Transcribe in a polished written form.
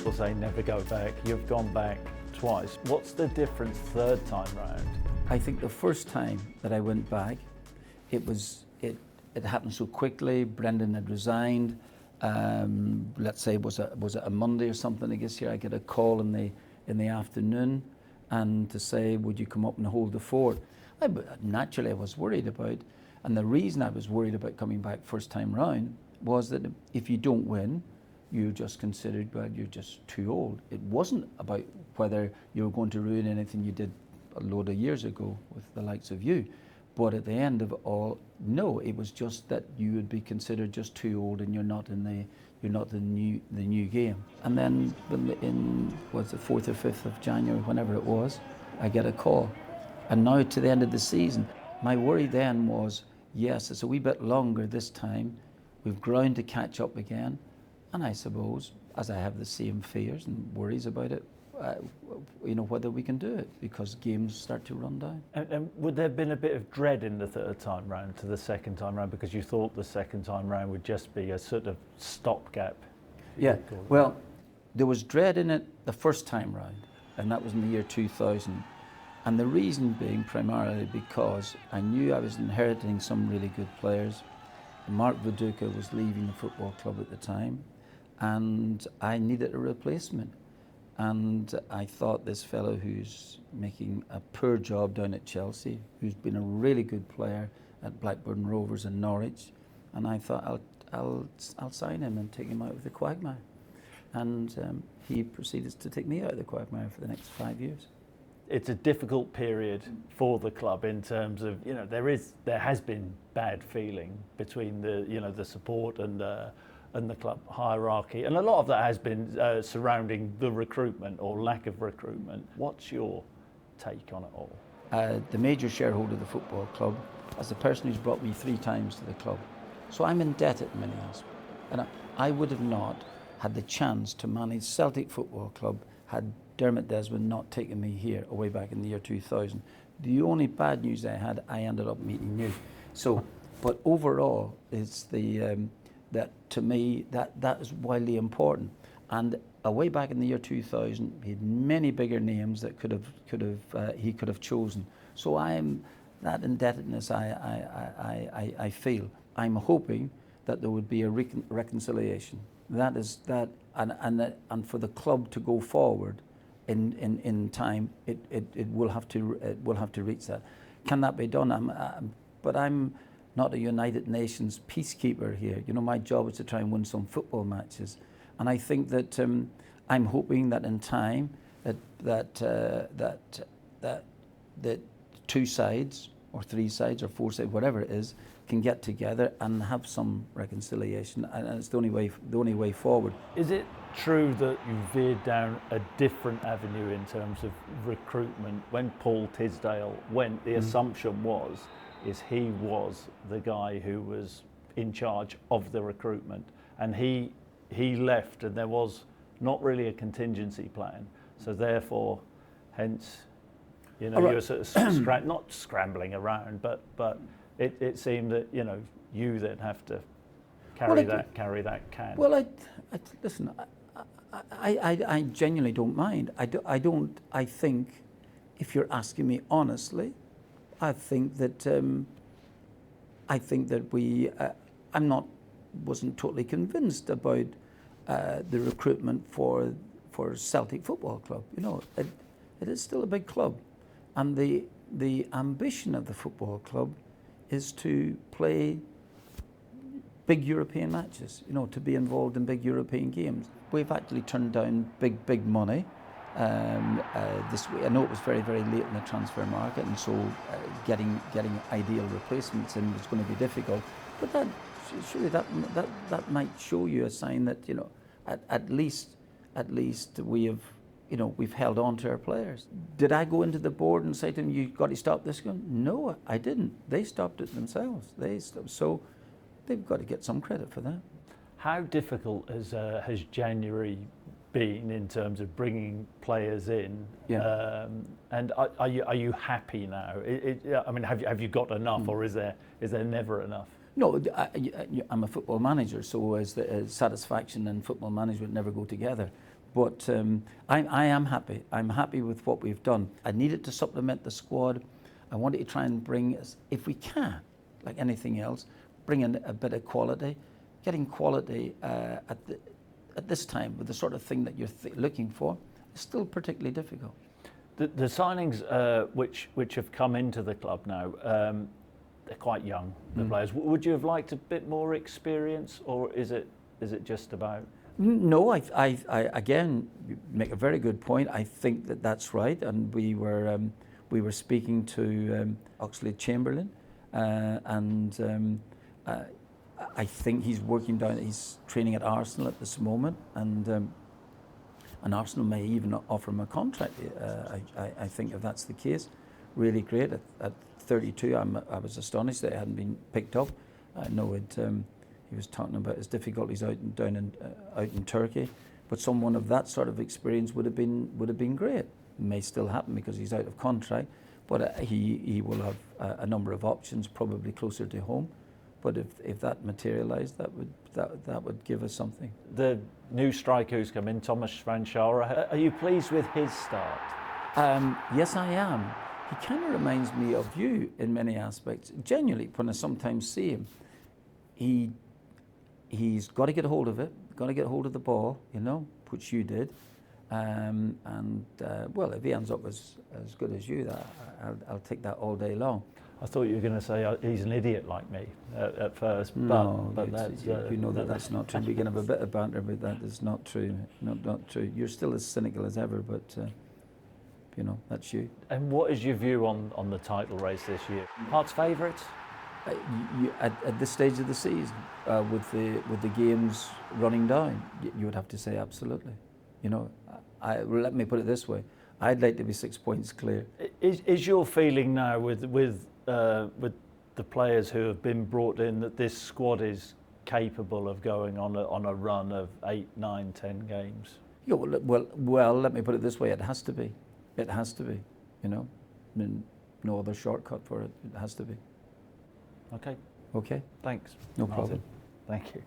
people say never go back. You've gone back twice. What's the difference third time round? I think the first time that I went back, it happened so quickly. Brendan had resigned. Let's say was it a Monday or something? I guess here I get a call in the afternoon, and to say, would you come up and hold the fort? Naturally, I was worried about, and the reason I was worried about coming back first time round was that if you don't win, you're just considered, well, you're just too old. It wasn't about whether you were going to ruin anything you did a load of years ago with the likes of you. But at the end of it all, no, it was just that you would be considered just too old, and you're not the new game. And then in was the 4th or 5th of January, whenever it was, I get a call. And now to the end of the season, my worry then was, yes, it's a wee bit longer this time. We've ground to catch up again. And I suppose, as I have the same fears and worries about it, whether we can do it, because games start to run down. And would there have been a bit of dread in the third time round to the second time round, because you thought the second time round would just be a sort of stopgap? Yeah, well, there was dread in it the first time round, and that was in the year 2000. And the reason being primarily because I knew I was inheriting some really good players. Mark Viduka was leaving the football club at the time, and I needed a replacement. And I thought this fellow who's making a poor job down at Chelsea, who's been a really good player at Blackburn Rovers and Norwich, and I thought I'll sign him and take him out of the quagmire. And he proceeded to take me out of the quagmire for the next 5 years. It's a difficult period for the club in terms of, there has been bad feeling between the support and the club hierarchy, and a lot of that has been surrounding the recruitment or lack of recruitment. What's your take on it all? The major shareholder of the football club, as the person who's brought me 3 times to the club, so I'm indebted in many aspects. And I would have not had the chance to manage Celtic Football Club had Dermot Desmond not taken me here way back in the year 2000. The only bad news I had, I ended up meeting you. So, but overall, it's that to me that is wildly important. And way back in the year 2000, he had many bigger names that he could have chosen. So that indebtedness I feel. I'm hoping that there would be a reconciliation. That is that, and for the club to go forward in time, it will have to reach that. Can that be done? But I'm not a United Nations peacekeeper here. My job is to try and win some football matches, and I think that I'm hoping that in time that 2 sides or 3 sides or 4 sides, whatever it is, can get together and have some reconciliation, and it's the only way forward. Is it true that you veered down a different avenue in terms of recruitment when Paul Tisdale went? The assumption was he was the guy who was in charge of the recruitment, and he left, and there was not really a contingency plan, so therefore hence you were sort of not scrambling around, but it seemed that you then have to carry that can. Well, listen, I genuinely don't mind. I think, if you're asking me honestly, I think that wasn't totally convinced about the recruitment for Celtic Football Club. It is still a big club, and the ambition of the football club is to play big European matches. To be involved in big European games. We've actually turned down big money. This week. I know it was very, very late in the transfer market, and so getting ideal replacements in was going to be difficult. But surely that might show you a sign that at least we've held on to our players. Did I go into the board and say to them, "You've got to stop this going"? No, I didn't. They stopped it themselves. So they've got to get some credit for that. How difficult has January been in terms of bringing players in? Yeah. And are you happy now? Have you got enough, or is there never enough? No, I'm a football manager, so as satisfaction and football management never go together. But I am happy. I'm happy with what we've done. I needed to supplement the squad. I wanted to try and bring, if we can, like anything else, bring in a bit of quality. Getting quality at this time with the sort of thing that you're looking for is still particularly difficult. The signings which have come into the club now, they're quite young, the players. Would you have liked a bit more experience, or is it just about? No, I again, you make a very good point. I think that that's right, and we were speaking to Oxlade-Chamberlain, and I think he's working down. He's training at Arsenal at this moment, and Arsenal may even offer him a contract. I think if that's the case, really great. At 32, I was astonished that it hadn't been picked up. I know it. He was talking about his difficulties out in Turkey, but someone of that sort of experience would have been great. It may still happen because he's out of contract, but he will have a number of options, probably closer to home. But if that materialised, that would give us something. The new striker who's come in, Thomas Schwanschara, are you pleased with his start? Yes, I am. He kind of reminds me of you in many aspects. Genuinely, when I sometimes see him, he's got to get a hold of it, got to get a hold of the ball, which you did. Well, if he ends up as good as you, I'll take that all day long. I thought you were going to say he's an idiot like me at first, no, but that's that's not true. We can have a bit of banter, but that is not true. Not true. You're still as cynical as ever, but that's you. And what is your view on the title race this year? Hearts favourites? At this stage of the season, with the games running down, you would have to say absolutely. Let me put it this way: I'd like to be 6 points clear. Is your feeling now with the players who have been brought in that this squad is capable of going on a run of 8, 9, 10 games? Yeah, well. Let me put it this way: it has to be. It has to be. I mean, no other shortcut for it. It has to be. Okay. Okay. Thanks. No Martin. problem. Thank you.